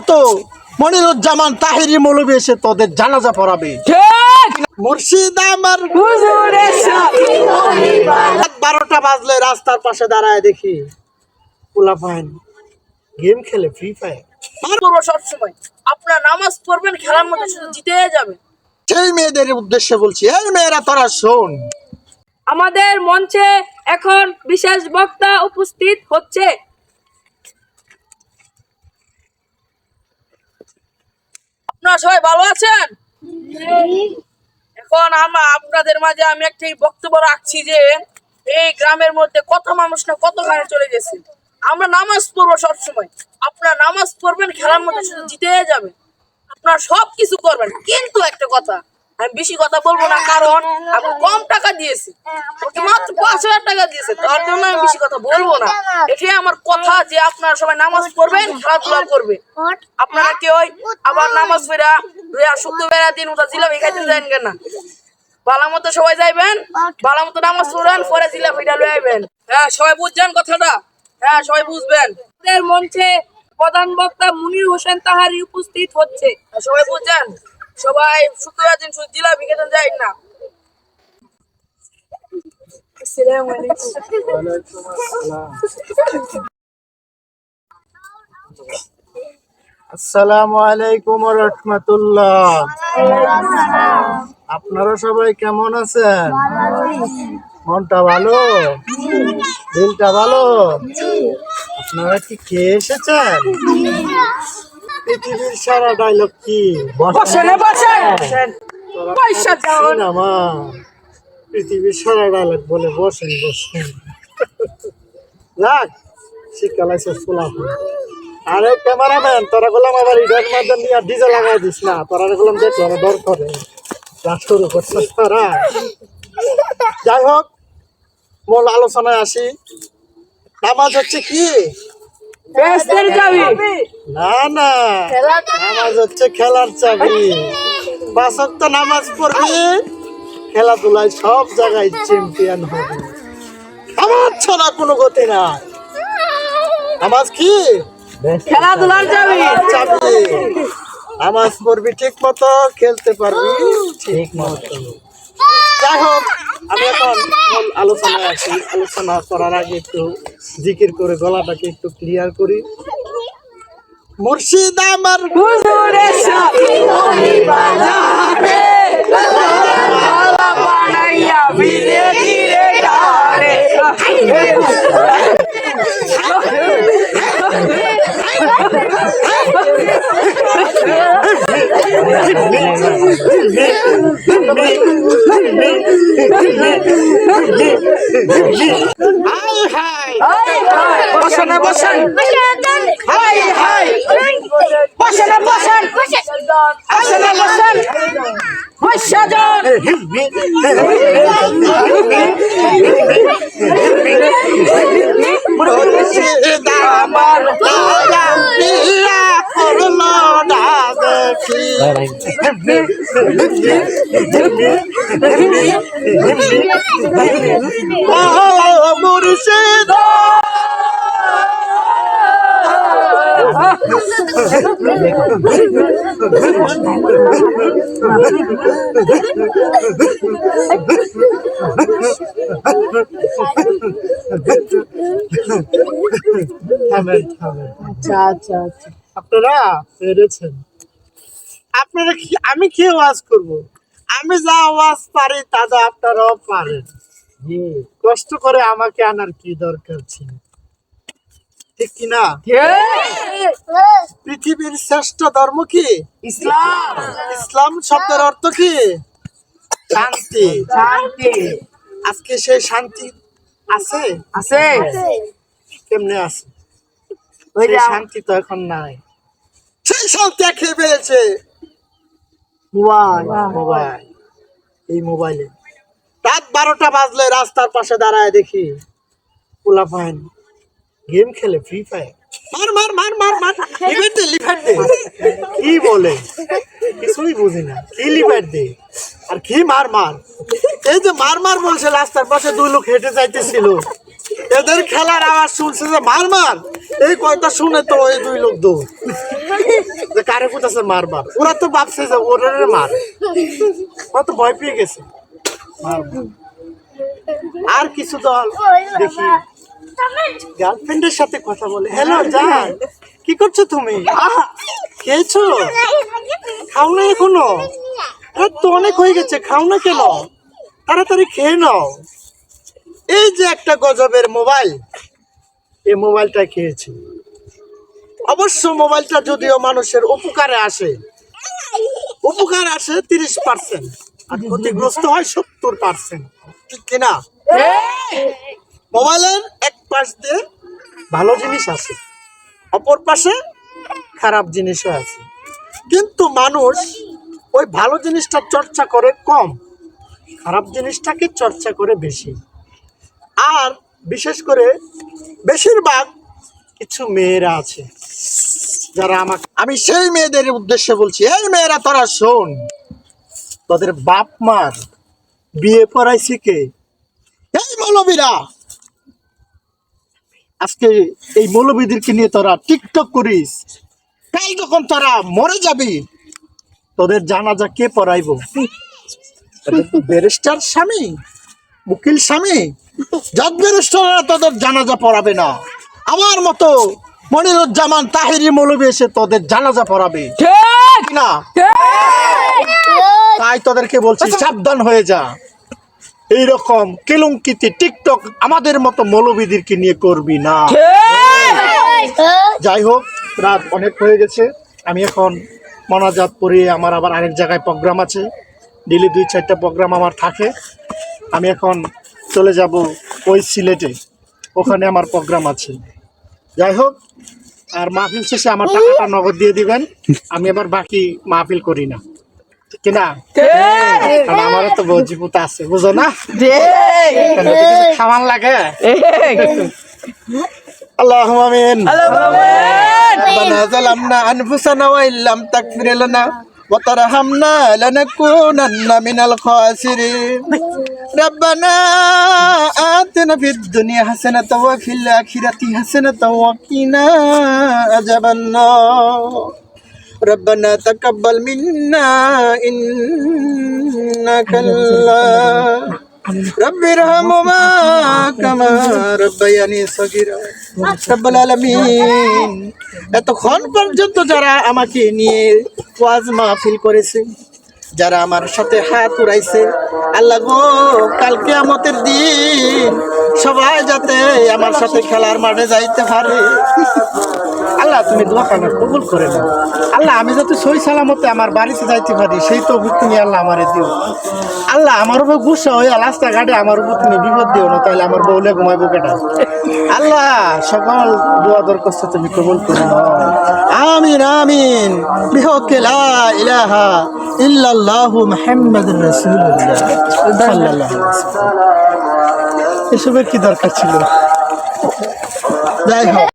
মতো মনিরুজ্জামান তাহিরি মৌলবী এসে তোদের জানাজা পড়াবে। মুর্শিদ আমার হুজুরের সাথে 12টা বাজলে রাস্তার পাশে দাঁড়ায় দেখি পোলাপাইন গেম খেলে ফ্রি ফায়ার। সবসময় আপনার নামাজ পড়বেন, খেলার মধ্যে শুধু জিতে যাবেন। সেই মেয়েদের উদ্দেশ্যে বলছি, এই মেয়েরা তোরা শোন, আমাদের মঞ্চে এখন বিশেষ বক্তা উপস্থিত হচ্ছে। আপনারা সবাই ভালো আছেন? এখন আপনাদের মাঝে আমি একটি বক্তব্য রাখছি যে এই গ্রামের মধ্যে কত মানুষ না কত গানে চলে গেছে। আমরা নামাজ পড়বো সবসময়, আপনারা নামাজ পড়বেন, খেলার মধ্যে শুধু জিতে যাবেন। আপনারা সবকিছু করবেন, কিন্তু একটা কথা, আমি বেশি কথা বলবো না, কারণ আমি কম টাকা দিয়েছি, মাত্র 5,000 টাকা দিয়েছে, তার জন্য আমি বেশি কথা বলবো না। এটাই আমার কথা যে আপনারা সবাই নামাজ পড়বেন, খেলাধুলা করবে। আপনারা কেউ আবার নামাজ পড়া শুক্রবার দিন ওটা জিলাপি খাইতে যাবেন কেন না, ভালো মতো সবাই যাইবেন, ভালো মতো নামাজ পড়েন, পরে জিলাপিটা লয়ে আইবেন। হ্যাঁ, সবাই বুঝছেন কথাটা? হ্যাঁ, সবাই বুঝবেন। আমাদের মঞ্চে প্রধান বক্তা মুনির হোসেন তাহারি উপস্থিত হচ্ছে। সবাই বুঝছেন? সবাই শুক্রবার দিন জিলাপি খেতে যায় না। আসসালামু আলাইকুম ওয়া রাহমাতুল্লাহ। আপনারা সবাই কেমন আছেন? মনটা ভালো, দিলটা ভালো? আপনারা কি খেয়ে এসেছেন? পৃথিবীর সারা ডায়লগ কি? পৃথিবীর সারা ডায়লগ বলে বসেন বসেন। যাক, শিক্ষালাইছে ফুলাফুল। আরে ক্যামেরাম্যান, তোরা বললাম আবার ইডার মধ্যে নিয়ে ডিজে লাগাই দিস না। তোরা বললাম দেখো আমার ডর করে শুরু করছিস তারা। যাই হোক, মূল আলোচনায় আসি। নামাজ হচ্ছে কি? না না, নামাজ হচ্ছে খেলার চাবি। 5 ওয়াক্ত নামাজ পড়বি, খেলাধুলায় সব জায়গায় চ্যাম্পিয়ন হবে। আমার ছাড়া কোনো গতি নাই। নামাজ কি? খেলাধুলার চাবি। নামাজ পড়বি ঠিক মতো, খেলতে পারবি ঠিক মতো। যাই হোক, আমি এখন আলোচনায় আসি। আলোচনা করার আগে একটু জিকির করে গলাটাকে একটু ক্লিয়ার করি। মুর্শিদ আমার হুজুরের সাথে মুর্শিদ আপনারা পেরেছেন? আপনারা কি, আমি কি ওয়াজ করবো? আমি যা ওয়াজ পারি তা যা আপনারাও পারেন। কষ্ট করে আমাকে আনার কি দরকার ছিল, ঠিক কিনা? পৃথিবীর শ্রেষ্ঠ ধর্ম কি? ইসলাম। ইসলাম শব্দের অর্থ কি? শান্তি। আজকে সেই শান্তি আছে? আছে। কেমনে আছে? শান্তি তো এখন নাই। সেই শান্তি খেয়ে ফেলেছে মোবাইল। এই মোবাইলে রাত 12টা বাজলে রাস্তার পাশে দাঁড়ায় দেখি পোলাপাইন গেম খেলে ফ্রি ফায়ার। কি বলে কিছুই বুঝি না। কি লিভার দে আর কি মার। এই যে মার বলছে, রাস্তার পাশে 2 লোক হেঁটে যাইতেছিল, এদের খেলার আওয়াজ শুনছে যে মার। এই কথা শুনে তো ওই 2 লোক দৌড়। কারে কোথাছে মারবার, ওরা তো ভাবছে যে ওরা মার, ওরা তো ভয় পেয়ে গেছে মারবার। আর কিছু দল দেখি গার্লফ্রেন্ডের সাথে কথা বলে, হ্যালো জান কি করছো তুমি, খেয়েছো, খাও না এখনো, রাত তো অনেক হয়ে গেছে, খাও না কেন, তাড়াতাড়ি খেয়ে নাও। এই যে একটা গজবের মোবাইল, এই মোবাইলটা খেয়েছি। অবশ্য মোবাইলটা যদিও মানুষের উপকারে আসে, উপকার আসে 30%, আর ক্ষতিগ্রস্ত হয় 70%, ঠিক কিনা? মোবাইলের এক পাশ দিয়ে ভালো জিনিস আছে, অপর পাশে খারাপ জিনিসও আছে, কিন্তু মানুষ ওই ভালো জিনিসটা চর্চা করে কম, খারাপ জিনিসটাকে চর্চা করে বেশি। আর বিশেষ করে বেশিরভাগ কিছু মেয়েরা আছে যারা আমাকে, আমি সেই মেয়েদের উদ্দেশ্যে বলছি, এই মেয়েরা তোরা শোন, তোদের বাপ মার বিয়ে পড়াইছে কে? এই মৌলবীরা। আজকে এই মৌলবীদেরকে নিয়ে তোরা টিকটক করিস, কাল যখন তোরা মরে যাবি তোদের জানাজা কে পড়াইব? ব্যারিস্টার স্বামী, উকিল স্বামী, জজ ব্যারিস্টাররা তোদের জানাজা পড়াবে না। আমার মতো মনিরুজ্জামান তাহিরি মৌলবী এসে তোদের জানাজা পড়াবে, ঠিক না? তাই তোদেরকে বলছি সাবধান হয়ে যা। এইরকম কেলঙ্কিতে টিকটক আমাদের মতো মৌলবীদেরকে নিয়ে করবি না। যাই হোক, রাত অনেক হয়ে গেছে, আমি এখন মোনাজাত পড়িয়ে আমার আবার আরেক জায়গায় প্রোগ্রাম আছে, ডেলি 2-4টা প্রোগ্রাম আমার থাকে। আমি এখন চলে যাব ওই সিলেটে, ওখানে আমার প্রোগ্রাম আছে। যাই হোক, আর মাহফিল শেষে আমার টাকাটা নগদ দিয়ে দিবেন, আমি আবার বাকি মাহফিল করি না, ঠিক না? কারণ আমারও তো বজিপুত আছে, বুঝো না, খাওয়ান লাগে। আল্লাহুম্মা আমিন। রব্বানা যালামনা আনফুসানা ওয়া ইল্লাম তাগফির লানা ওয়া তারহামনা লানাকুনান্না মিনাল খাসিরিন। রব্বানা আতিনা ফিদ দুনিয়া হাসানাতাও ওয়া ফিল আখিরাতি হাসানাতাও ওয়া কিনা আযাবান্নার। ربنا تقبل منا إنك رب ارحمهما كما ربياني صغيرا رب العالمين। এতক্ষণ পর্যন্ত যারা আমাকে নিয়ে ওয়াজ মাহফিল করেছে, যারা আমার সাথে হাত উড়াইছে, আল্লাহ গো কাল কিয়ামতের দিন সবাই যাতে আমার সাথে খেলার মাঠে যাইতে পারে। আল্লাহ তুমি দোয়া কানা কবুল করে নাও। আল্লাহ আমি যাতে সহি সালামতে আমার বাড়িতে যাইতে পারি সেই তো তুমি আল্লাহ আমারে দিও। আল্লাহ আমার উপর গুসা হয়ে রাস্তাঘাটে আমার উপর তুমি বিপদ দিও না, তাহলে আমার বউলে ঘুমাইবো কেটা। আল্লাহ সকল দোয়া দরখাস্ত তুমি কবুল করে নাও। আমিন আমিন বিহকে লা ইলাহা ইল্লাল্লাহু মুহাম্মাদুর রাসূলুল্লাহ সাল্লাল্লাহু আলাইহি ওয়াসাল্লাম। এসবের কি দরকার ছিল? যাই হোক।